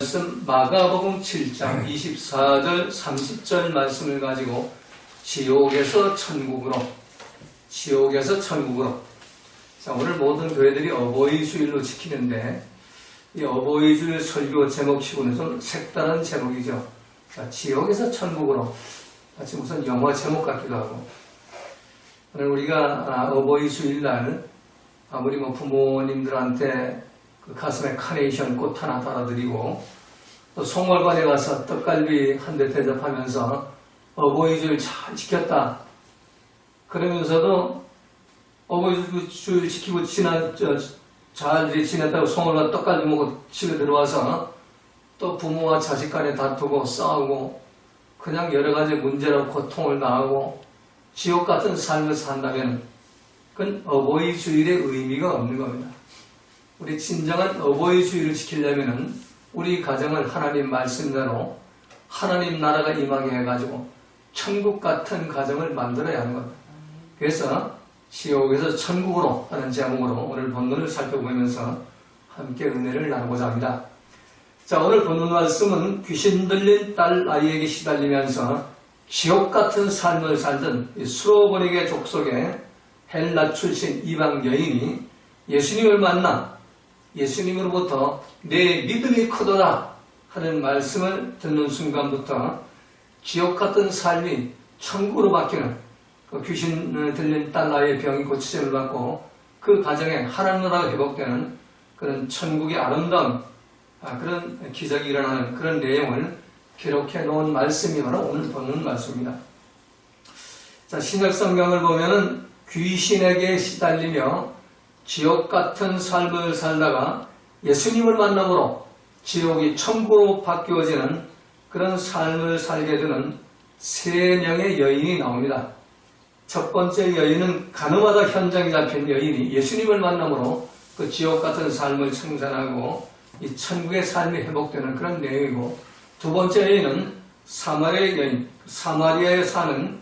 말씀 마가복음 7장 24절 30절 말씀을 가지고 지옥에서 천국으로 자, 오늘 모든 교회들이 어버이 주일로 지키는데 이 어버이 주일 설교 제목치고는 좀 색다른 제목이죠. 자, 지옥에서 천국으로 마치 무슨 영화 제목 같기도 하고 오늘 우리가 어버이 주일날 아무리 부모님들한테 그 가슴에 카네이션 꽃 하나 달아드리고 또 송월관에 가서 떡갈비 한 대 대접하면서 어버이 주일 잘 지켰다 그러면서도 어버이 주일 지키고 잘 지냈다고 송월관 떡갈비 먹고 집에 들어와서 또 부모와 자식 간에 다투고 싸우고 그냥 여러가지 문제로 고통을 당하고 지옥 같은 삶을 산다면 그건 어버이 주일의 의미가 없는 겁니다. 우리 진정한 어버이 주일을 지키려면 우리 가정을 하나님 말씀대로 하나님 나라가 임하게 해가지고 천국 같은 가정을 만들어야 하는 겁니다. 그래서 지옥에서 천국으로 하는 제목으로 오늘 본문을 살펴보면서 함께 은혜를 나누고자 합니다. 자, 오늘 본문 말씀은 귀신 들린 딸 아이에게 시달리면서 지옥 같은 삶을 살던 수로보닉의 족속의 헬라 출신 이방 여인이 예수님을 만나 예수님으로부터 내 믿음이 크도다 하는 말씀을 듣는 순간부터 지옥 같은 삶이 천국으로 바뀌는 그 귀신 들린 딸 아이의 병이 고치심을 받고 그 가정에 하나님 나라가 회복되는 그런 천국의 아름다운 그런 기적이 일어나는 그런 내용을 기록해 놓은 말씀이 바로 오늘 보는 말씀입니다. 자, 신약 성경을 보면은 귀신에게 시달리며 지옥 같은 삶을 살다가 예수님을 만남으로 지옥이 천국으로 바뀌어지는 그런 삶을 살게 되는 세 명의 여인이 나옵니다. 첫 번째 여인은 가늠하다 현장에 잡힌 여인이 예수님을 만남으로 그 지옥 같은 삶을 청산하고 이 천국의 삶이 회복되는 그런 내용이고, 두 번째 여인은 사마리아 여인, 사마리아에 사는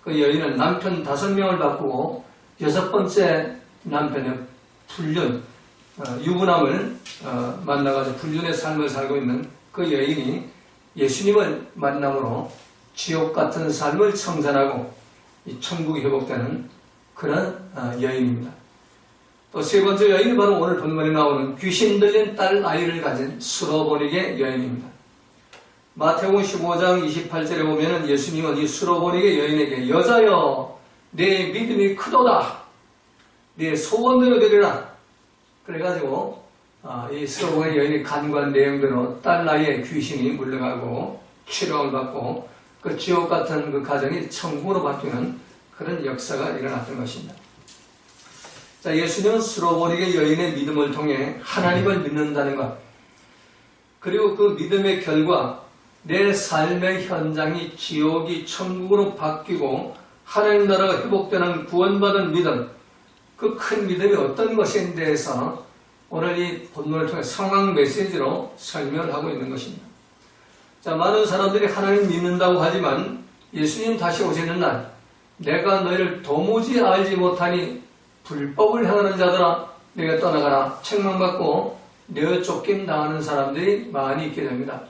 그 여인은 남편 5명을 바꾸고 여섯 번째 남편의 불륜, 유부남을 만나가지고 불륜의 삶을 살고 있는 그 여인이 예수님을 만남으로 지옥 같은 삶을 청산하고 이 천국이 회복되는 그런 여인입니다. 또 세 번째 여인이 바로 오늘 본문에 나오는 귀신 들린 딸 아이를 가진 수로보닉의 여인입니다. 마태복음 15장 28절에 보면 예수님은 이 수로보닉의 여인에게 여자여 내 믿음이 크도다 내 소원대로 되리라 그래가지고 이 수로보닉의 여인이 간구한 내용대로 딸 아이의 귀신이 물러가고 치료를 받고 그 지옥 같은 그 가정이 천국으로 바뀌는 그런 역사가 일어났던 것입니다. 자, 예수님은 수로보닉의 여인의 믿음을 통해 하나님을 믿는다는 것, 그리고 그 믿음의 결과 내 삶의 현장이 지옥이 천국으로 바뀌고 하나님 나라가 회복되는 구원받은 믿음, 그 큰 믿음이 어떤 것인에 대해서 오늘 이 본문을 통해 상황 메시지로 설명을 하고 있는 것입니다. 자, 많은 사람들이 하나님 믿는다고 하지만 예수님 다시 오시는 날 내가 너희를 도무지 알지 못하니 불법을 행하는 자들아 내가 떠나가라 책망받고 내어 쫓김 당하는 사람들이 많이 있게 됩니다.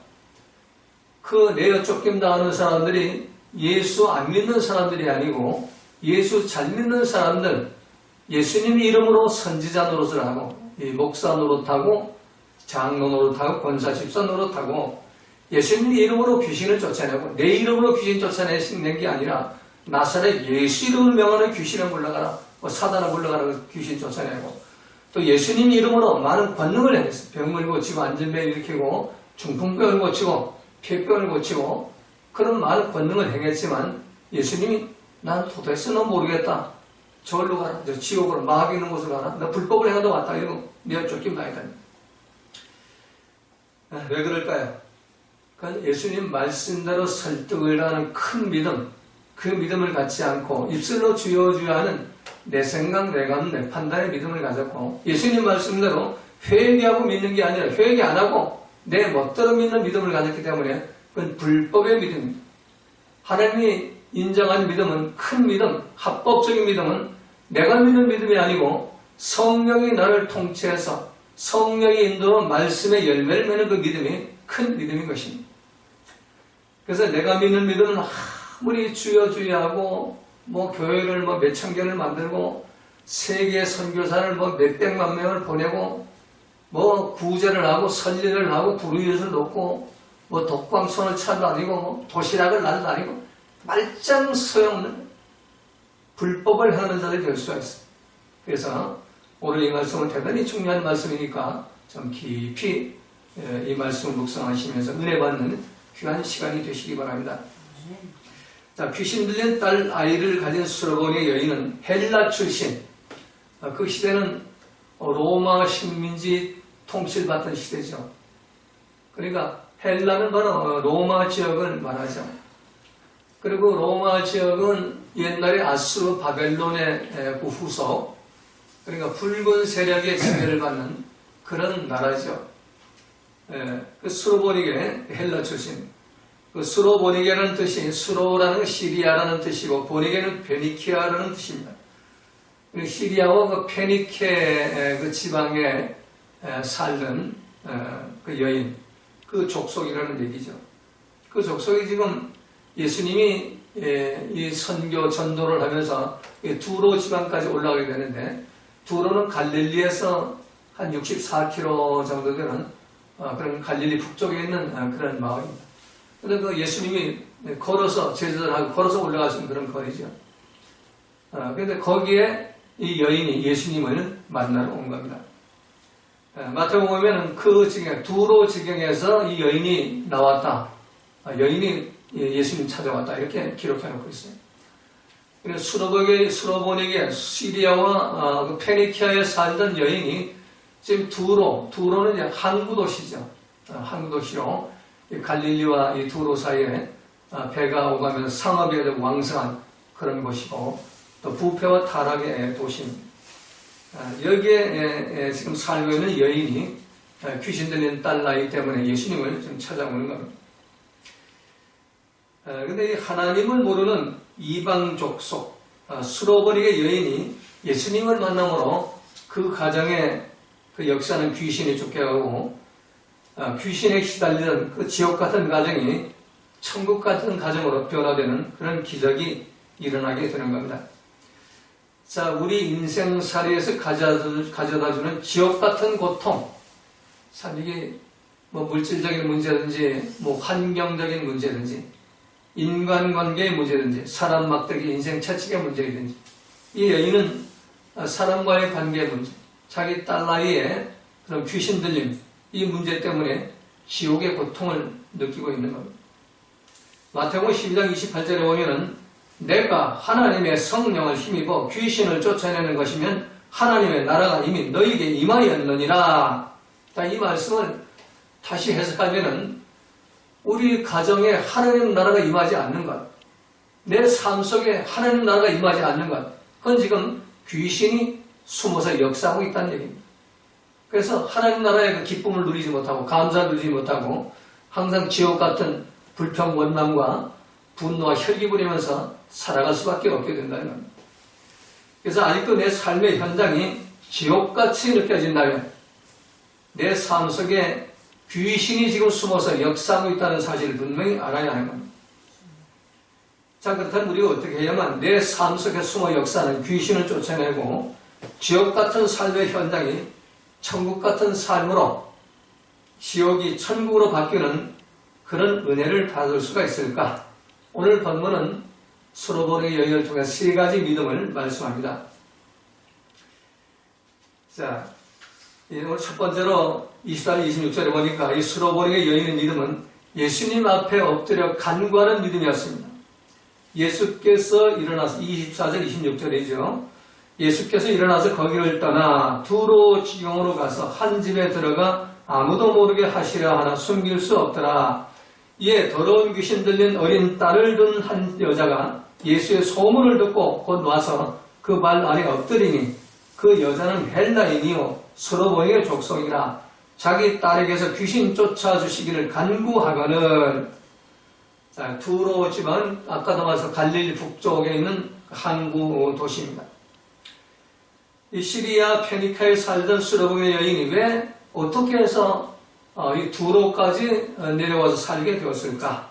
그 내어 쫓김 당하는 사람들이 예수 안 믿는 사람들이 아니고 예수 잘 믿는 사람들, 예수님 이름으로 선지자 노릇을 하고 목사 노릇하고 장로 노릇하고 권사 집사 노릇하고 예수님 이름으로 귀신을 쫓아내고 내 이름으로 귀신 쫓아내는 게 아니라 나사렛 예수 이름을 명하는 귀신을 물러가라, 사단을 물러가라 귀신 쫓아내고 또 예수님 이름으로 많은 권능을 행했어요. 병을 고치고 안전병을 일으키고 중풍병을 고치고 폐병을 고치고 그런 많은 권능을 행했지만 예수님이 난 도대체 너 모르겠다. 저기로 가라. 저 지옥으로 마귀 있는 곳으로 가라. 너 불법을 행하다 왔다. 이러고 내가 쫓김당했다. 왜 그럴까요? 그건 예수님 말씀대로 설득을 하는 큰 믿음, 그 믿음을 갖지 않고 입술로 주여 주여 하는 내 생각, 내 감, 내 판단의 믿음을 가졌고 예수님 말씀대로 회개하고 믿는 게 아니라 회개 안 하고 내 멋대로 믿는 믿음을 가졌기 때문에 그건 불법의 믿음입니다. 하나님이 인정한 믿음은 큰 믿음, 합법적인 믿음은 내가 믿는 믿음이 아니고 성령이 나를 통치해서 성령의 인도로 말씀의 열매를 맺는 그 믿음이 큰 믿음인 것입니다. 그래서 내가 믿는 믿음은 아무리 주여 주여하고 뭐 교회를 뭐 몇천 개를 만들고 세계 선교사를 뭐 몇백만 명을 보내고 뭐 구제를 하고 선리를 하고 불의를 놓고 뭐 독방촌을 찾아다니고 뭐 도시락을 날다니고 말짱 소용없는 불법을 행하는 자들이 될 수가 있습니다. 그래서 오늘 이 말씀은 대단히 중요한 말씀이니까 좀 깊이 이 말씀을 묵상하시면서 은혜 받는 귀한 시간이 되시기 바랍니다. 자, 귀신 들린 딸 아이를 가진 수로보니 여인은 헬라 출신. 그 시대는 로마 식민지 통치받던 시대죠. 그러니까 헬라는 바로 로마 지역을 말하죠. 그리고 로마 지역은 옛날에 아수르 바벨론의 그 후속, 그러니까 붉은 세력의 지배를 받는 그런 나라죠. 그 수로보니게 헬라 출신. 그 수로보니게라는 뜻이 수로라는 시리아라는 뜻이고 보니게는 베니키아라는 뜻입니다. 시리아와 그 페니케 그 지방에 살던 그 여인, 그 족속이라는 얘기죠. 그 족속이 지금 예수님이 이 선교 전도를 하면서 두로 지방까지 올라가게 되는데, 두로는 갈릴리에서 한 64km 정도 되는 그런 갈릴리 북쪽에 있는 그런 마을입니다. 그런데 그 예수님이 걸어서 제자들하고 걸어서 올라가신 그런 거리죠. 그런데 거기에 이 여인이 예수님을 만나러 온 겁니다. 마태복음 보면은 그 지경, 두로 지경에서 이 여인이 나왔다. 여인이 예수님 찾아왔다. 이렇게 기록해 놓고 있어요. 그래서 수로보니게 시리아와 그 페니키아에 살던 여인이 지금 두로는 이제 항구 도시죠. 항구 도시로 갈릴리와 이 두로 사이에 배가 오가면서 상업이 아주 왕성한 그런 곳이고, 또 부패와 타락의 도시입니다. 여기에 지금 살고 있는 여인이 귀신 들린 딸 아이 때문에 예수님을 좀 찾아오는 겁니다. 그런데 이 하나님을 모르는 이방 족속 수로보니게 여인이 예수님을 만남으로 그 가정에 그 역사는 귀신이 쫓겨가고 귀신에 시달리던 그 지옥 같은 가정이 천국 같은 가정으로 변화되는 그런 기적이 일어나게 되는 겁니다. 자, 우리 인생살이에서 가져다주는 지옥 같은 고통, 참 이게 뭐 물질적인 문제든지 뭐 환경적인 문제든지 인간관계의 문제든지 사람 막대기 인생 채찍의 문제이든지, 이 여인은 사람과의 관계 문제, 자기 딸 아이의 그런 귀신 들림, 이 문제 때문에 지옥의 고통을 느끼고 있는 겁니다. 마태복음 12장 28절에 보면은 내가 하나님의 성령을 힘입어 귀신을 쫓아내는 것이면 하나님의 나라가 이미 너희에게 임하였느니라. 자, 이 말씀을 다시 해석하면은 우리 가정에 하나님 나라가 임하지 않는 것, 내 삶 속에 하나님 나라가 임하지 않는 것, 그건 지금 귀신이 숨어서 역사하고 있다는 얘기입니다. 그래서 하나님 나라의 그 기쁨을 누리지 못하고 감사를 누리지 못하고 항상 지옥 같은 불평 원망과 분노와 혈기 부리면서 살아갈 수밖에 없게 된다는 겁니다. 그래서 아직도 내 삶의 현장이 지옥같이 느껴진다면 내 삶 속에 귀신이 지금 숨어서 역사하고 있다는 사실을 분명히 알아야 하는 겁니다. 자, 그렇다면 우리가 어떻게 해야만 내 삶 속에 숨어 역사하는 귀신을 쫓아내고 지옥 같은 삶의 현장이 천국 같은 삶으로, 지옥이 천국으로 바뀌는 그런 은혜를 받을 수가 있을까? 오늘 본문은 수로보니 여인을 통해 세 가지 믿음을 말씀합니다. 자, 오늘 첫 번째로 24절, 26절에 보니까 이 수로보니 여인의 믿음은 예수님 앞에 엎드려 간구하는 믿음이었습니다. 예수께서 일어나서 24절, 26절이죠. 예수께서 일어나서 거기를 떠나 두로 지경으로 가서 한 집에 들어가 아무도 모르게 하시려 하나 숨길 수 없더라. 이에 더러운 귀신 들린 어린 딸을 둔 한 여자가 예수의 소문을 듣고 곧 와서 그 발 아래 엎드리니 그 여자는 헬라인이요 수로보니게 족속이라. 자기 딸에게서 귀신 쫓아주시기를 간구하거늘. 자, 두로 지방, 아까도 말해서 갈릴리 북쪽에 있는 항구 도시입니다. 이 시리아 페니카에 살던 수로보니 여인이 왜 어떻게 해서 이 두로까지 내려와서 살게 되었을까?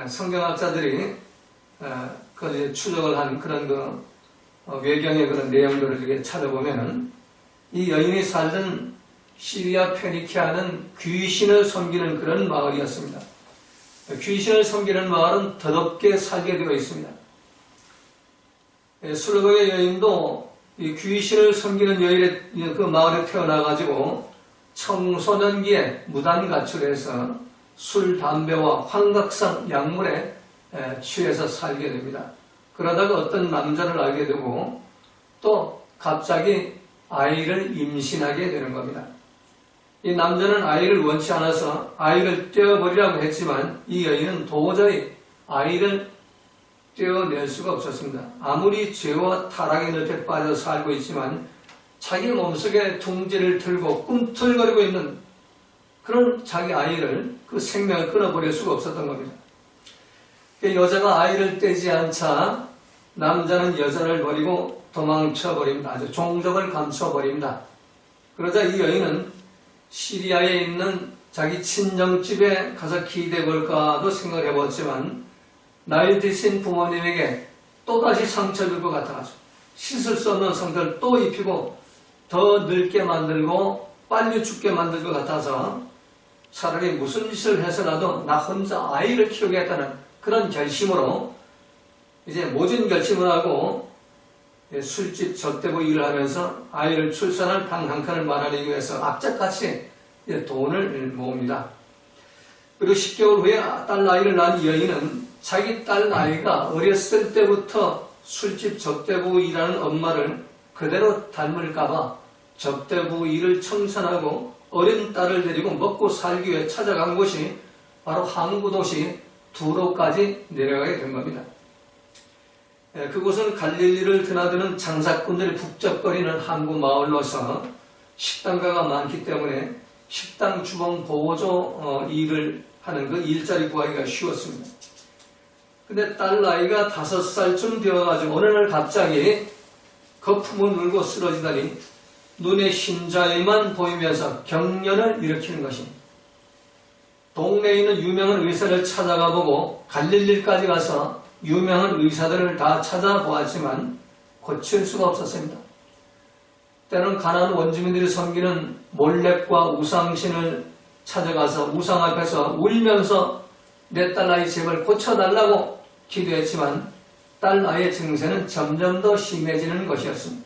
성경학자들이 그 추적을 한 그런 외경의 그런 내용들을 이렇게 찾아보면은 이 여인이 살던 시리아 페니키아는 귀신을 섬기는 그런 마을이었습니다. 귀신을 섬기는 마을은 더럽게 살게 되어 있습니다. 술로의 여인도 이 귀신을 섬기는 여인의 그 마을에 태어나가지고 청소년기에 무단 가출해서 술, 담배와 환각성 약물에 취해서 살게 됩니다. 그러다가 어떤 남자를 알게 되고 또 갑자기 아이를 임신하게 되는 겁니다. 이 남자는 아이를 원치 않아서 아이를 떼어버리라고 했지만 이 여인은 도저히 아이를 떼어낼 수가 없었습니다. 아무리 죄와 타락의 늪에 빠져 살고 있지만 자기 몸속에 둥지를 들고 꿈틀거리고 있는 그런 자기 아이를 그 생명을 끊어버릴 수가 없었던 겁니다. 여자가 아이를 떼지 않자 남자는 여자를 버리고 도망쳐버립니다. 아주 종적을 감춰버립니다. 그러자 이 여인은 시리아에 있는 자기 친정집에 가서 기대볼까도 생각을 해봤지만 나이 드신 부모님에게 또다시 상처를 줄 것 같아가지고 씻을 수 없는 상처를 또 입히고 더 늙게 만들고 빨리 죽게 만들 것 같아서 차라리 무슨 짓을 해서라도 나 혼자 아이를 키우겠다는 그런 결심으로 이제 모진 결심을 하고 술집 접대부 일을 하면서 아이를 출산할 방 한 칸을 마련하기 위해서 악착같이 돈을 모읍니다. 그리고 10개월 후에 딸 아이를 낳은 여인은 자기 딸 아이가 어렸을 때부터 술집 접대부 일하는 엄마를 그대로 닮을까봐 접대부 일을 청산하고 어린 딸을 데리고 먹고 살기 위해 찾아간 곳이 바로 항구 도시 두로까지 내려가게 된 겁니다. 그곳은 갈릴리를 드나드는 장사꾼들이 북적거리는 항구 마을로서 식당가가 많기 때문에 식당 주방 보조 일을 하는 그 일자리 구하기가 쉬웠습니다. 근데 딸 나이가 5살쯤 되어가지고 어느 날 갑자기 거품을 물고 쓰러지더니 눈에 흰자위만 보이면서 경련을 일으키는 것입니다. 동네에 있는 유명한 의사를 찾아가 보고 갈릴리까지 가서 유명한 의사들을 다 찾아보았지만 고칠 수가 없었습니다. 때는 가난한 원주민들이 섬기는 몰렉과 우상신을 찾아가서 우상 앞에서 울면서 내 딸 아이 제발 고쳐달라고 기도했지만 딸 아이의 증세는 점점 더 심해지는 것이었습니다.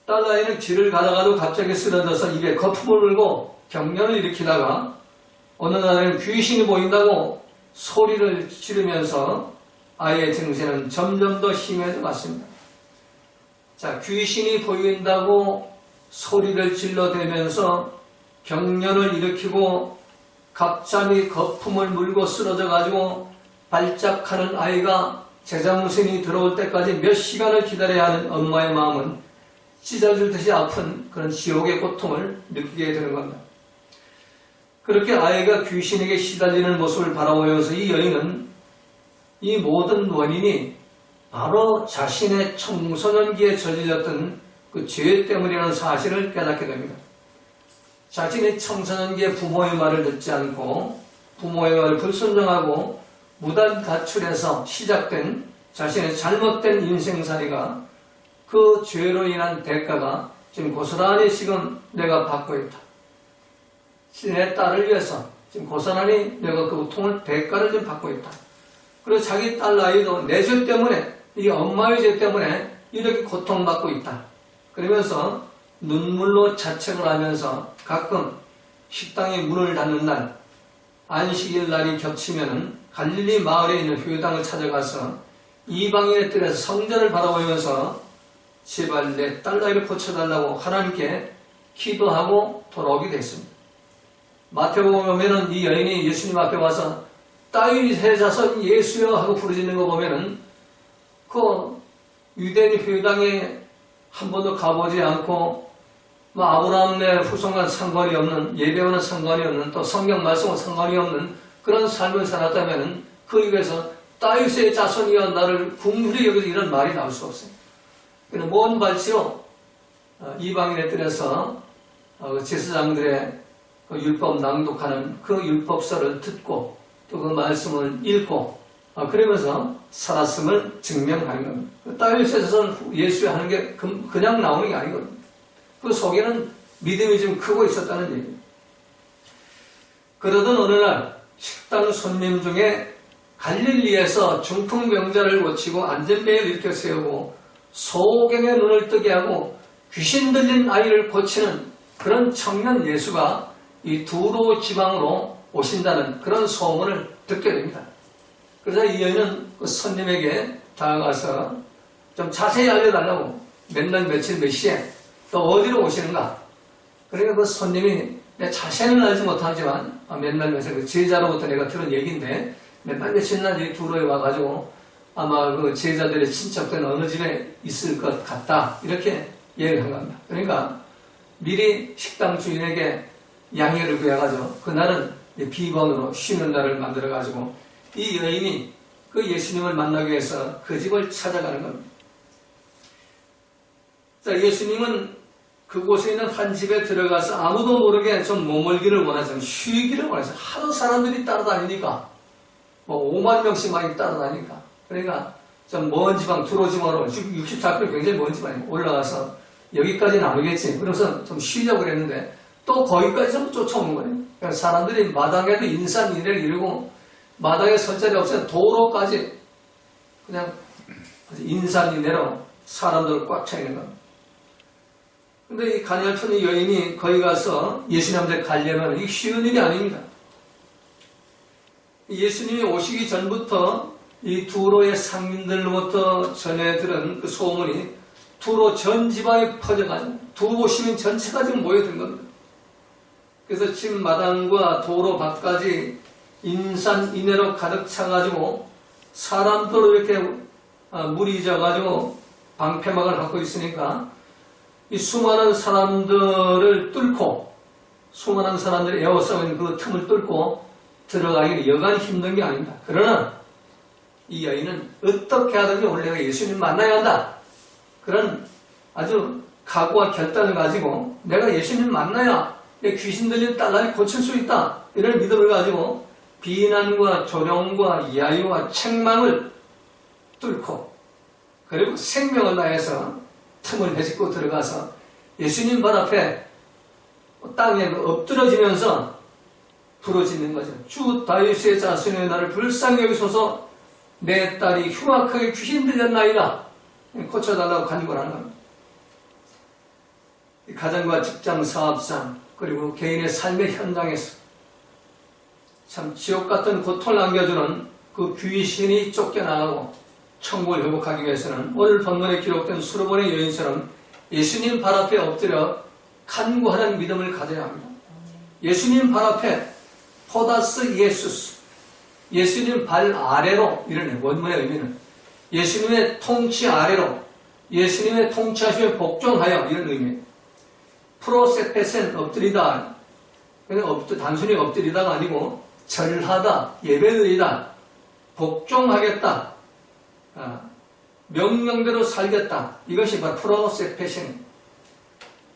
딸 아이는 길을 가다가도 갑자기 쓰러져서 입에 거품을 물고 경련을 일으키다가 어느 날에는 귀신이 보인다고 소리를 지르면서 아이의 증세는 점점 더 심해져 갔습니다. 자, 귀신이 보인다고 소리를 질러대면서 경련을 일으키고 갑자기 거품을 물고 쓰러져 가지고 발작하는 아이가 제자무생이 들어올 때까지 몇 시간을 기다려야 하는 엄마의 마음은 찢어질 듯이 아픈 그런 지옥의 고통을 느끼게 되는 겁니다. 그렇게 아이가 귀신에게 시달리는 모습을 바라보면서 이 여인은 이 모든 원인이 바로 자신의 청소년기에 저질렀던 그 죄 때문이라는 사실을 깨닫게 됩니다. 자신이 청소년기에 부모의 말을 듣지 않고 부모의 말을 불순종하고 무단 가출해서 시작된 자신의 잘못된 인생살이가 그 죄로 인한 대가가 지금 고스란히 지금 내가 받고 있다. 내 딸을 위해서 지금 고스란히 내가 그 고통을 대가를 좀 받고 있다. 그리고 자기 딸 아이도 내 죄 때문에 이 엄마의 죄 때문에 이렇게 고통받고 있다. 그러면서 눈물로 자책을 하면서 가끔 식당에 문을 닫는 날 안식일 날이 겹치면은 갈릴리 마을에 있는 회당을 찾아가서 이방인의 뜰에서 성전을 바라보면서 제발 내 딸 아이를 고쳐달라고 하나님께 기도하고 돌아오게 됐습니다. 마태복음 보면은 이 여인이 예수님 앞에 와서 다윗의 자손 예수여 하고 부르짖는 거 보면은 그 유대인 회당에 한 번도 가보지 않고 아브라함의 후손과 상관이 없는 예배와는 상관이 없는 또 성경 말씀과 상관이 없는 그런 삶을 살았다면 그 입에서 다윗의 자손이여 나를 궁휼히 여기서 이런 말이 나올 수 없어요. 그는 먼 발치로 이방인의 뜰에서 제사장들의 그 율법 낭독하는 그 율법서를 듣고 또 그 말씀을 읽고 그러면서 살았음을 증명하는 겁니다. 다윗에서는 예수에 하는 게 그냥 나오는 게 아니거든요. 그 속에는 믿음이 좀 크고 있었다는 얘기입니다. 그러던 어느 날 식당 손님 중에 갈릴리에서 중풍병자를 고치고 안전벨을 일으켜 세우고 소경의 눈을 뜨게 하고 귀신 들린 아이를 고치는 그런 청년 예수가 이 두로 지방으로 오신다는 그런 소문을 듣게 됩니다. 그래서 이 여인은 그 손님에게 다가가서 좀 자세히 알려달라고 몇 날 며칠 몇 시에 또 어디로 오시는가. 그러니까 그 손님이 내 자세는 알지 못하지만 몇 날 며칠 그 제자로부터 내가 들은 얘기인데 몇 날 며칠 날 이 두로에 와가지고 아마 그 제자들의 친척들은 어느 집에 있을 것 같다 이렇게 얘기를 한 겁니다. 그러니까 미리 식당 주인에게 양해를 구해가지고 그날은 비번으로 쉬는 날을 만들어가지고 이 여인이 그 예수님을 만나기 위해서 그 집을 찾아가는 겁니다. 자, 예수님은 그곳에 있는 한 집에 들어가서 아무도 모르게 좀 머물기를 원하죠. 좀 쉬기를 원하죠. 하도 사람들이 따라다니니까 뭐 5만 명씩 많이 따라다니니까 그러니까 좀 먼 지방 두로 지방으로 64km 굉장히 먼 지방에 올라가서 여기까지는 아니겠지. 그래서 좀 쉬려고 그랬는데 또 거기까지 좀 쫓아오는 거예요. 그러니까 사람들이 마당에도 인산인해를 이루고 마당에 설 자리 없으면 도로까지 그냥 인산인해로 사람들 꽉 차 있는 겁니다. 근데 이 가냘픈 이 여인이 거기 가서 예수님한테 가려면 이게 쉬운 일이 아닙니다. 예수님이 오시기 전부터 이 두로의 상민들로부터 전해 들은 그 소문이 두로 전 지방에 퍼져가지고 두로 시민 전체가 지금 모여든 겁니다. 그래서 집 마당과 도로 밖까지 인산인해로 가득 차가지고 사람들로 이렇게 물이 져가지고 방패막을 갖고 있으니까 이 수많은 사람들을 뚫고 수많은 사람들이 에워싸는 그 틈을 뚫고 들어가기는 여간 힘든 게 아닙니다. 그러나 이 여인은 어떻게 하든지 오늘 내가 예수님 만나야 한다. 그런 아주 각오와 결단을 가지고 내가 예수님 만나야 내 귀신 들린 딸아이 고칠 수 있다. 이런 믿음을 가지고 비난과 조롱과 야유와 책망을 뚫고 그리고 생명을 다해서 틈을 헤집고 들어가서 예수님 발 앞에 땅에 엎드러지면서 부르짖는 거죠. 주 다윗의 자손의 나를 불쌍히 여기소서 내 딸이 흉악하게 귀신 들렸나이다. 고쳐달라고 간구를 하는 겁니다. 가정과 직장, 사업상 그리고 개인의 삶의 현장에서 참 지옥 같은 고통을 남겨주는 그 귀신이 쫓겨나가고 천국을 회복하기 위해서는 오늘 본문에 기록된 수로 번의 여인처럼 예수님 발 앞에 엎드려 간구하는 믿음을 가져야 합니다. 예수님 발 앞에 포다스 예수스, 예수님 발 아래로, 이런 원문의 의미는 예수님의 통치 아래로, 예수님의 통치하심에 복종하여, 이런 의미예요. 프로세페센 엎드리다, 단순히 엎드리다가 아니고 절하다, 예배드리다, 복종하겠다, 명령대로 살겠다. 이것이 바로 프로세페션.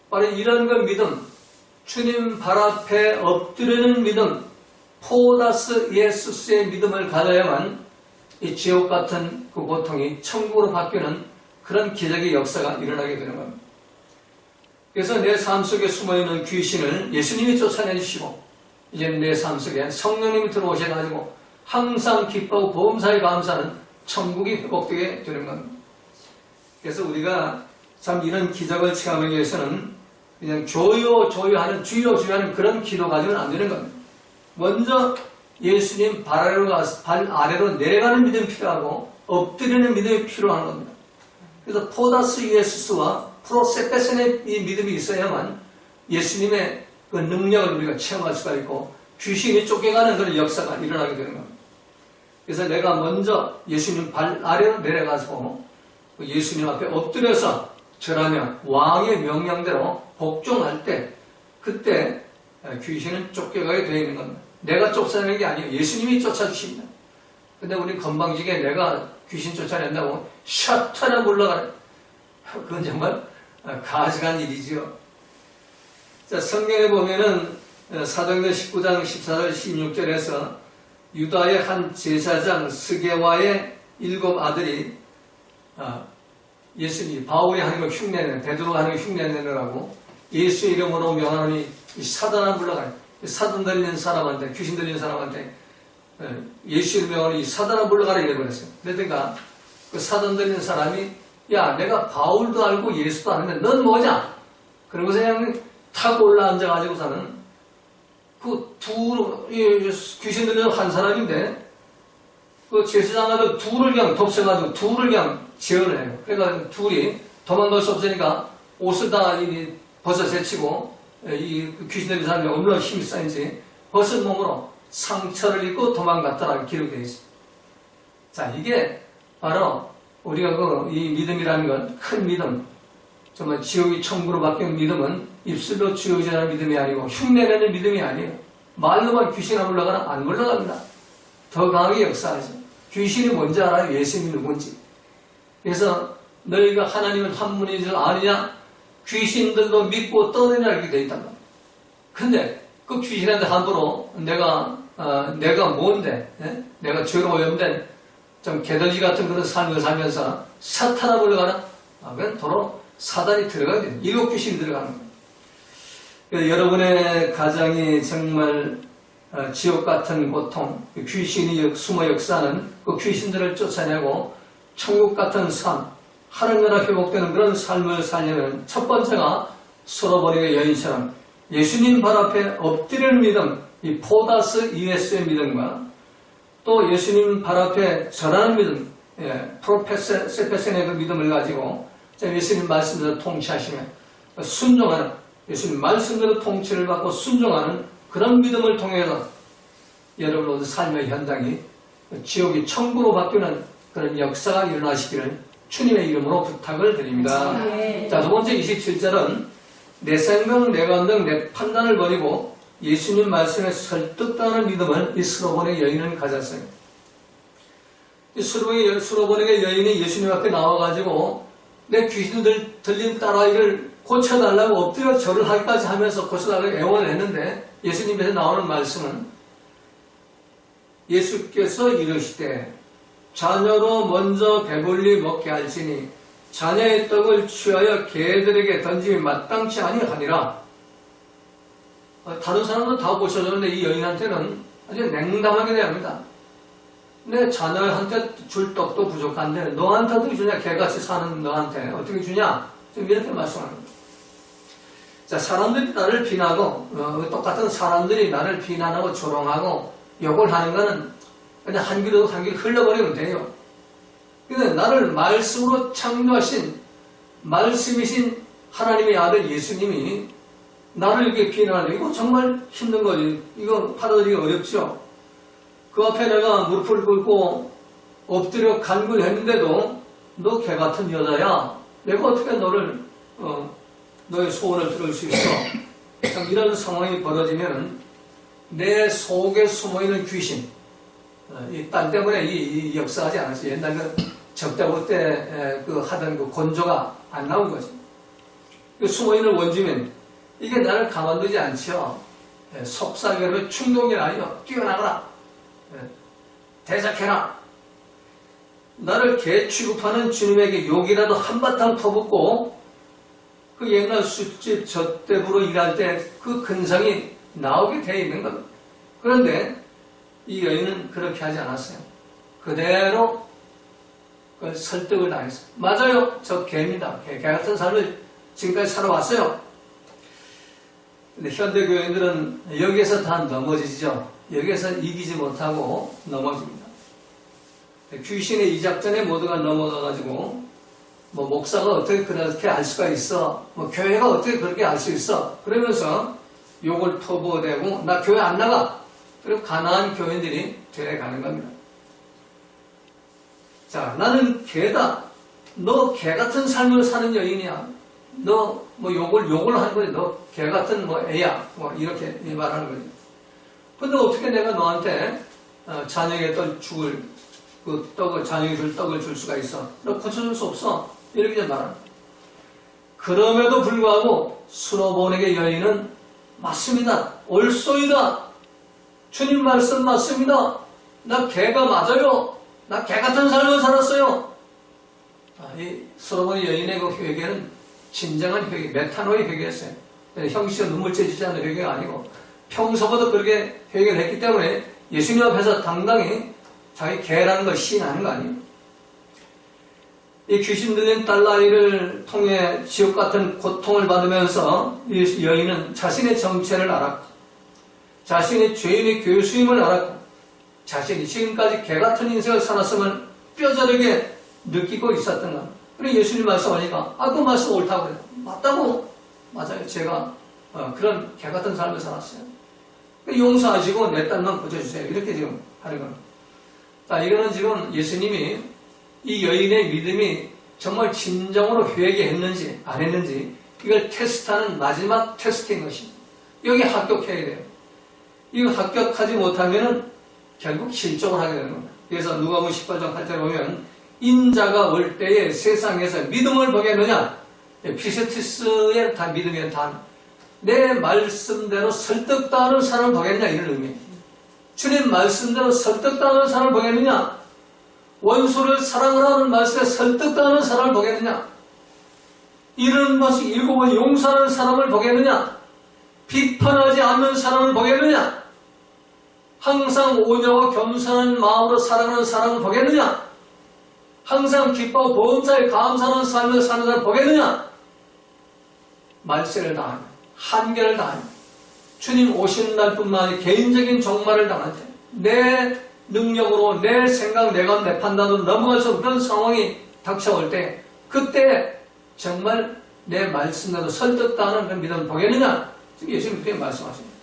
바로 이런 그 믿음, 주님 발 앞에 엎드리는 믿음, 포다스 예수스의 믿음을 가져야만 이 지옥 같은 그 고통이 천국으로 바뀌는 그런 기적의 역사가 일어나게 되는 겁니다. 그래서 내 삶 속에 숨어있는 귀신을 예수님이 쫓아내주시고 이제 내 삶 속에 성령님이 들어오셔가지고 항상 기뻐하고 범사에 감사하는 천국이 회복되게 되는 겁니다. 그래서 우리가 참 이런 기적을 체험하기 위해서는 그냥 조요하는 주여주여하는 그런 기도 가지고는 안 되는 겁니다. 먼저 예수님 발 아래로 내려가는 믿음이 필요하고 엎드리는 믿음이 필요한 겁니다. 그래서 포다스 예수스와 프로세페센의 이 믿음이 있어야만 예수님의 그 능력을 우리가 체험할 수가 있고 귀신이 쫓겨가는 그런 역사가 일어나게 되는 겁니다. 그래서 내가 먼저 예수님 발 아래로 내려가서 예수님 앞에 엎드려서 절하며 왕의 명령대로 복종할 때 그때 귀신은 쫓겨가게 되어 있는 겁니다. 내가 쫓아내는 게 아니에요. 예수님이 쫓아주십니다. 근데 우리 건방지게 내가 귀신 쫓아낸다고 셔터나 물러가는 그건 정말 가증한 일이지요. 자, 성경에 보면은 사도행전 19장 14절 16절에서 유다의 한 제사장 스게와의 7 아들이 예수님, 바울이 하는 걸 흉내내는, 베드로가 하는 걸 흉내내느라고 예수 이름으로 명하노니 사단아 물러가라. 사단 들리는 사람한테, 귀신 들리는 사람한테 예수 이름 명하노니 사단아 물러가라 이래버렸어요. 그러니까 그 사단 들리는 사람이 야, 내가 바울도 알고 예수도 아는데 넌 뭐냐? 그러고서 그냥 탁 올라앉아가지고서는 그 귀신 들리는 한 사람인데 그 제사장아들 둘을 그냥 덮쳐가지고 둘을 그냥 제어를 해요. 그러니까 둘이 도망갈 수 없으니까 옷을 다 벗어 제치고 이 귀신 들린 사람이 얼마나 힘이 쌓인지 벗은 몸으로 상처를 입고 도망갔다라고 기록되어 있습니다. 자, 이게 바로 우리가 이 믿음이라는 건 큰 믿음, 정말 지옥이 천국으로 바뀌는 믿음은 입술로 주어지는 믿음이 아니고 흉내내는 믿음이 아니에요. 말로만 귀신이 물러가나 안 물러갑니다. 더 강하게 역사하죠. 귀신이 뭔지 알아요? 예수님이 누군지. 그래서 너희가 하나님은 한 분인 줄 아느냐? 귀신들도 믿고 떠느냐 이렇게 되어 있단 말이에요. 근데 그 귀신한테 함부로 내가 뭔데? 예? 내가 죄로 오염된 좀 개덜기 같은 그런 삶을 살면서 사탄아 물러가나? 그건 도로 사단이 들어가야 돼요. 7 귀신이 들어가는 거예요. 여러분의 가정이 정말 지옥 같은 고통, 귀신이 숨어 역사하는 그 귀신들을 쫓아내고 천국 같은 삶, 하늘나라 회복되는 그런 삶을 살려면 첫 번째가 솔로몬의 여인처럼 예수님 발 앞에 엎드리는 믿음, 이 포다스 ES의 믿음과 또 예수님 발 앞에 절하는 믿음, 프로페세페센의 그 믿음을 가지고 예수님 말씀대로 통치하시면 순종하는, 예수님 말씀대로 통치를 받고 순종하는 그런 믿음을 통해서 여러분 삶의 현장이 지옥이 천국으로 바뀌는 그런 역사가 일어나시기를 주님의 이름으로 부탁을 드립니다. 자, 두 번째 27절은 내 생명, 내 감정, 내 판단을 버리고 예수님 말씀에 설득당하는 믿음을 이 수로보네 여인은 가졌어요. 이 수로보네 여인이 예수님 앞에 나와가지고 내 귀신 들린 딸아이를 고쳐달라고 엎드려 절을 하기까지 하면서 고쳐달라고 애원을 했는데 예수님에서 나오는 말씀은 예수께서 이르시되 자녀로 먼저 배불리 먹게 할지니 자녀의 떡을 취하여 개들에게 던짐이 마땅치 아니하니라. 다른 사람은 다 고쳐줬는데 이 여인한테는 아주 냉담하게 대합니다. 내 자녀한테 줄 떡도 부족한데 너한테도 주냐? 개같이 사는 너한테 어떻게 주냐? 좀 이렇게 말씀합니다. 자, 사람들이 나를 비난하고 똑같은 사람들이 나를 비난하고 조롱하고 욕을 하는 거는 그냥 한 귀로 한 귀로 흘러버리면 돼요. 근데 나를 말씀으로 창조하신 말씀이신 하나님의 아들 예수님이 나를 이렇게 비난하는 이거 정말 힘든 거지. 이거 받아들이기 어렵죠. 그 앞에 내가 무릎을 꿇고 엎드려 간구를 했는데도 너 개 같은 여자야. 내가 어떻게 너를 너의 소원을 들을 수 있어? 이런 상황이 벌어지면 내 속에 숨어있는 귀신, 이 딸 때문에 이 역사하지 않았어요. 옛날 그 적대부 때 하던 그 곤조가 안 나온 거지. 그 숨어있는 원주민, 이게 나를 가만두지 않죠. 속삭여로 충동이 아니요. 뛰어나가라. 대적해라. 나를 개 취급하는 주님에게 욕이라도 한바탕 퍼붓고 그 옛날 술집 젖대부로 일할 때 그 근성이 나오게 돼 있는 겁니다. 그런데 이 여인은 그렇게 하지 않았어요. 그대로 그 설득을 당했어요. 맞아요. 저 개입니다. 개 같은 삶을 지금까지 살아왔어요. 근데 현대 교인들은 여기에서 다 넘어지죠. 여기에서 이기지 못하고 넘어집니다. 귀신의 이 작전에 모두가 넘어가가지고 목사가 어떻게 그렇게 알 수가 있어? 교회가 어떻게 그렇게 알 수 있어? 그러면서 욕을 퍼부어대고 나 교회 안 나가. 그리고 가난한 교인들이 되어가는 겁니다. 자, 나는 개다. 너 개 같은 삶을 사는 여인이야. 너 욕을 하는 거지. 너 개 같은 애야. 이렇게 말하는 거지. 근데 어떻게 내가 너한테 자녀에게 자녀에게 줄 떡을 줄 수가 있어? 너 고쳐줄 수 없어. 이렇게 말합니다. 그럼에도 불구하고 수로보네게 여인은 맞습니다. 옳소이다. 주님 말씀 맞습니다. 나 개가 맞아요. 나 개 같은 삶을 살았어요. 이 솔로몬의 여인의 그 회개는 진정한 회개, 메타노의 회개였어요. 형식은 눈물 째지지 않는 회개가 아니고 평소보다 그렇게 회개를 했기 때문에 예수님 앞에서 당당히 자기 개라는 걸 시인하는 거 아니에요. 이 귀신 들린 딸아이를 통해 지옥 같은 고통을 받으면서 이 여인은 자신의 정체를 알았고, 자신이 죄인의 교수임을 알았고, 자신이 지금까지 개 같은 인생을 살았음을 뼈저리게 느끼고 있었던 것. 그리고 예수님 말씀하니까, 그 말씀 옳다고 그래요. 맞다고. 맞아요. 제가 그런 개 같은 삶을 살았어요. 용서하시고 내 딸만 고쳐주세요. 이렇게 지금 하는 겁니다. 자, 이거는 지금 예수님이 이 여인의 믿음이 정말 진정으로 회개했는지 안 했는지 이걸 테스트하는 마지막 테스트인 것입니다. 여기 합격해야 돼요. 이거 합격하지 못하면 결국 실족을 하게 되는 겁니다. 그래서 누가복음 18장 8절에 보면 인자가 올 때에 세상에서 믿음을 보겠느냐, 피세티스의 다 믿음이란 단, 내 말씀대로 설득당하는 사람을 보겠냐, 이런 의미예요. 주님 말씀대로 설득당하는 사람을 보겠느냐, 원수를 사랑을 하는 말씀에 설득당하는 사람을 보겠느냐, 이런 것이 일곱은 용서하는 사람을 보겠느냐, 비판하지 않는 사람을 보겠느냐, 항상 온유하고 겸손한 마음으로 살아가는 사람을 보겠느냐, 항상 기뻐하고 범사에 감사하는 삶을 사는 사람을 보겠느냐. 말세를 당하며 한계를 당하며 주님 오시는 날뿐만 아니라 개인적인 종말을 당할 때 내 능력으로 내 생각, 내 판단으로 넘어갈 수 없는 그런 상황이 닥쳐올 때 그때 정말 내 말씀대로 설득당하는 그런 믿음을 보겠느냐. 지금 예수님 그렇게 말씀하십니다.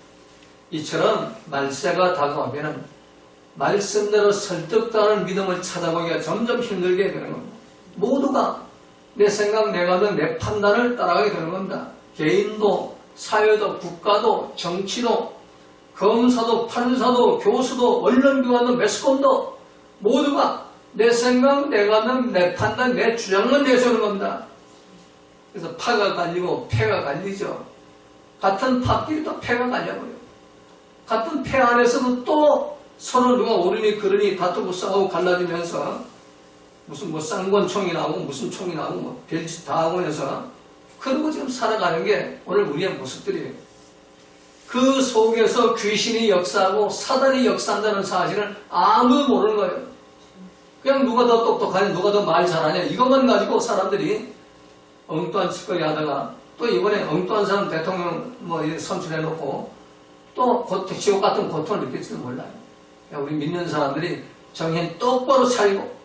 이처럼 말세가 다가오면 말씀대로 설득당하는 믿음을 찾아보기가 점점 힘들게 되는 겁니다. 모두가 내 생각, 내 감정, 내 판단을 따라가게 되는 겁니다. 개인도, 사회도, 국가도, 정치도, 검사도, 판사도, 교수도, 언론기관도, 매스컴도 모두가 내 생각, 내 감정, 내 판단, 내 주장만 내세우는 겁니다. 그래서 파가 갈리고 폐가 갈리죠. 같은 팥길도 폐가 갈려버려요. 같은 폐 안에서도 또 서로 누가 옳으니 그러니 다투고 싸우고 갈라지면서 무슨 뭐 쌍권총이 나오고 무슨 총이 나오고 뭐 별짓 다 하고 해서 그러고 지금 살아가는 게 오늘 우리의 모습들이에요. 그 속에서 귀신이 역사하고 사단이 역사한다는 사실을 아무도 모르는 거예요. 그냥 누가 더 똑똑하냐, 누가 더 말 잘하냐 이것만 가지고 사람들이 엉뚱한 짓거리 하다가 또 이번에 엉뚱한 사람 대통령 뭐 선출해놓고 또 지옥 같은 고통을 느낄지도 몰라요. 우리 믿는 사람들이 정신 똑바로 차리고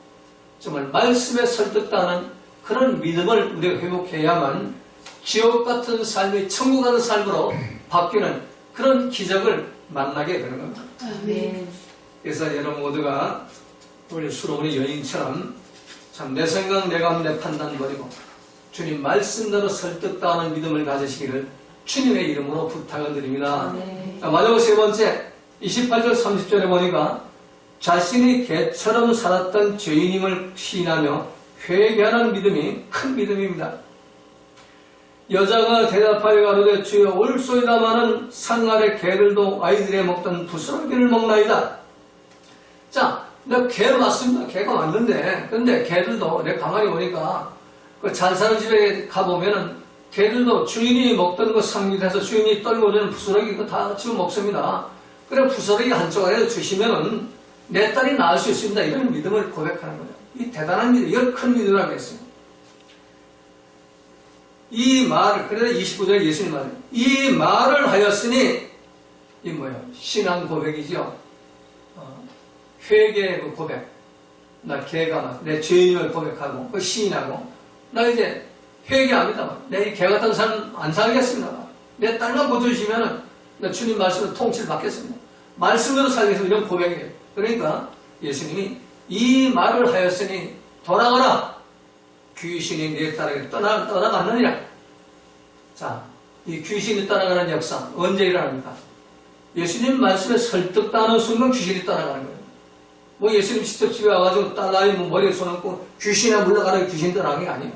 정말 말씀에 설득당하는 그런 믿음을 우리가 회복해야만 지옥 같은 삶이 천국 같은 삶으로 바뀌는 그런 기적을 만나게 되는 겁니다. 네. 그래서 여러분 모두가 우리 수로문의 여인처럼 참 내 생각, 내 감, 내 판단 버리고 주님 말씀대로 설득당하는 믿음을 가지시기를 주님의 이름으로 부탁을 드립니다. 네. 마지막 세 번째 28절 30절에 보니까 자신이 개처럼 살았던 죄인임을 시인하며 회개하는 믿음이 큰 믿음입니다. 여자가 대답하여 가로되 주여 옳소이다마는 상 아래 개들도 아이들이 먹던 부스러기를 먹나이다. 자, 내가 개 맞습니다. 개가 맞는데 근데 개들도 내가 가만히 보니까 그 잘 사는 집에 가보면은 개들도 주인이 먹던 거 상밑에서 주인이 떨고 주는 부스러기 그거 다 지금 먹습니다. 그래 부스러기 한쪽 안에 주시면은 내 딸이 나을 수 있습니다. 이런 믿음을 고백하는 거예요. 이 대단한 믿음, 이걸 큰 믿음이라고 했어요. 이 말을, 그래서 29절에 예수님 말이에요. 이 말을 하였으니, 이 뭐예요? 신앙 고백이죠. 회개의 그 고백. 나 개가 내 죄인을 고백하고, 그 시인하고, 나 이제 회개합니다. 내 이 개 같은 삶 안 살겠습니다. 내 딸만 고쳐주시면은, 나 주님 말씀을 통치를 받겠습니다. 말씀으로 살겠습니다. 이런 고백이에요. 그러니까 예수님이 이 말을 하였으니 돌아가라. 귀신이 내 딸에게 떠나갔느니라. 자, 이 귀신이 떠나가는 역사 언제 일어납니까? 예수님 말씀에 설득당하는 순간 귀신이 떠나가는 거예요. 뭐 예수님 직접 집에 와가지고 딸아이 뭐 머리에 손 얹고 귀신에 물러가는 귀신 떠나는 게 아니에요.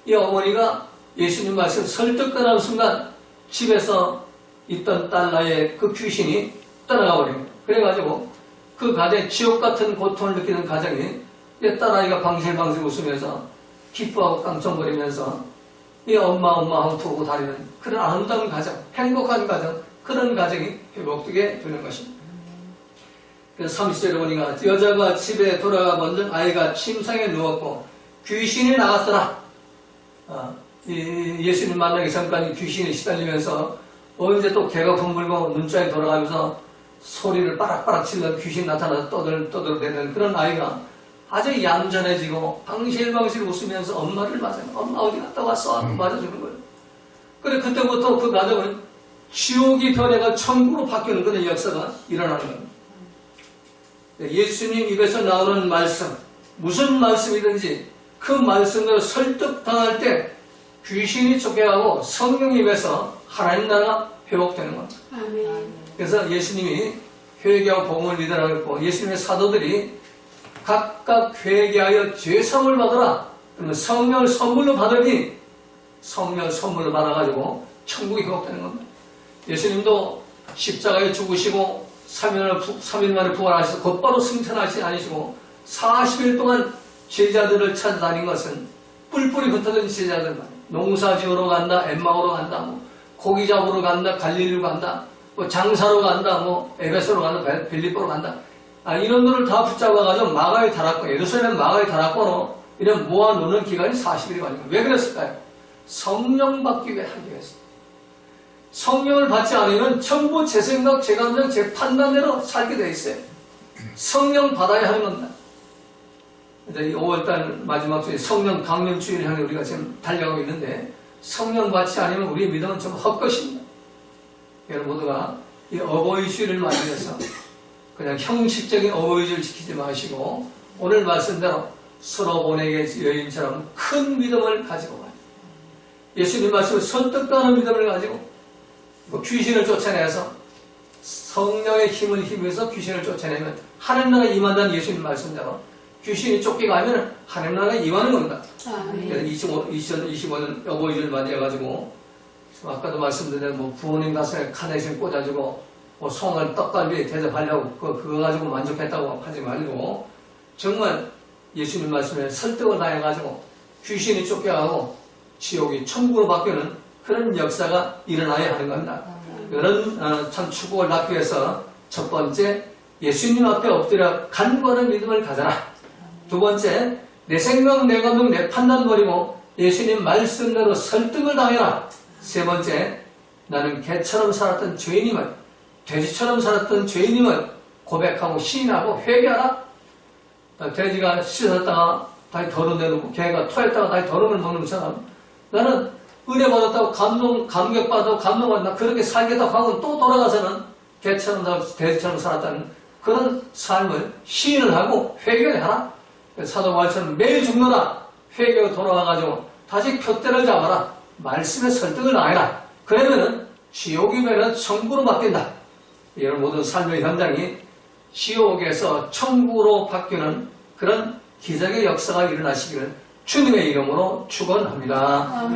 이 어머니가 예수님 말씀 설득당하는 순간 집에서 있던 딸라의 그 귀신이 떠나가 버립니다. 그래가지고 그 가정에 지옥 같은 고통을 느끼는 가정이 딸아이가 방실방실 웃으면서 기뻐하고 깡총거리면서 이 엄마 하고 부르고 다니는 그런 아름다운 가정, 행복한 가정, 그런 가정이 회복되게 되는 것입니다. 그래서 30절에 보니까 여자가 집에 돌아가 본즉 아이가 침상에 누웠고 귀신이 나갔더라. 예수님 만나기 전까지 귀신이 시달리면서 언제 또 개가 분불고 눈자에 돌아가면서 소리를 빠락빠락 치면 귀신 나타나서 떠들대는 그런 아이가 아주 얌전해지고 방실방실 웃으면서 엄마를 맞아요. 엄마 어디 갔다 왔어? 맞아주는 거예요. 그래 그때부터 그 가정은 지옥이 변해가 천국으로 바뀌는 그런 역사가 일어나는 겁니다. 예수님 입에서 나오는 말씀, 무슨 말씀이든지 그 말씀으로 설득당할 때 귀신이 쫓겨가고 성령 입에서 하나님 나라가 회복되는 겁니다. 그래서 예수님이 회개하고 복음을 믿으라고 했고 예수님의 사도들이 각각 회개하여 죄사함을 받으라. 그러면 성령을 선물로 받으니 성령을 선물로 받아가지고 천국이 회복되는 겁니다. 예수님도 십자가에 죽으시고 3일 만에 부활하셔서 곧바로 승천하시지 않으시고 40일 동안 제자들을 찾아다닌 것은 뿔뿔이 흩어진 제자들만 농사 지으러 간다, 엠마오로 간다, 뭐 고기 잡으러 간다, 갈릴리로 간다, 뭐 장사로 간다, 뭐 에베소로 간다, 빌립보로 간다. 이런 놈을 다 붙잡아가지고 마가에 달았고 예루살렘 마가에 달았고 이런 모아놓는 기간이 40일이 걸립니다. 왜 그랬을까요? 성령 받기 위해 하기 위해서. 성령을 받지 않으면 전부 제 생각, 제 감정, 제 판단대로 살게 돼 있어요. 성령 받아야 하는 겁니다. 이제 5월달 마지막 주에 성령 강림주의를 향해 우리가 지금 달려가고 있는데 성령 받지 않으면 우리의 믿음은 좀 헛것입니다. 여러분 모두가 이 어버이주의를 맞이해서 그냥 형식적인 어버이주의를 지키지 마시고 오늘 말씀대로 서로 보내게 여인처럼 큰 믿음을 가지고 가요. 예수님 말씀을 설득하는 믿음을 가지고 귀신을 쫓아내서 성령의 힘을 힘입어서 귀신을 쫓아내면 하나님 나라에 임한다는 예수님 말씀대로 귀신이 쫓겨가면 하나님 나라에 임하는 겁니다. 그래서 2025년 어버이주를 맞이해가지고 아까도 말씀드린 부모님 가슴에 카네이션 꽂아주고 송을 떡갈비 대접하려고 그거 가지고 만족했다고 하지 말고 정말 예수님 말씀에 설득을 다해가지고 귀신이 쫓겨가고 지옥이 천국으로 바뀌는 그런 역사가 일어나야 하는 겁니다. 그런 참 축복을 낳기 위해서 첫 번째 예수님 앞에 엎드려 간구하는 믿음을 가져라. 두 번째 내 생각, 내 감정, 내 판단 버리고 예수님 말씀대로 설득을 당해라. 세 번째 나는 개처럼 살았던 죄인임을 돼지처럼 살았던 죄인임을 고백하고 시인하고 회개하라. 돼지가 씻었다가 다시 더러운 데 놓고 개가 토했다가 다시 더러움을 먹는 것처럼 나는 은혜 받았다고 감격받았다고 감동받았다 그렇게 살겠다고 하고 또 돌아가서는 개처럼 돼지처럼 살았다는 그런 삶을 시인을 하고 회개를 하라. 사도 바울처럼 매일 죽노라. 회개로 돌아와가지고 다시 푯대를 잡아라. 말씀에 설득을 당해라. 그러면은 지옥이 되면 천국으로 바뀐다. 이런 모든 삶의 현장이 지옥에서 천국으로 바뀌는 그런 기적의 역사가 일어나시기를 주님의 이름으로 축원합니다.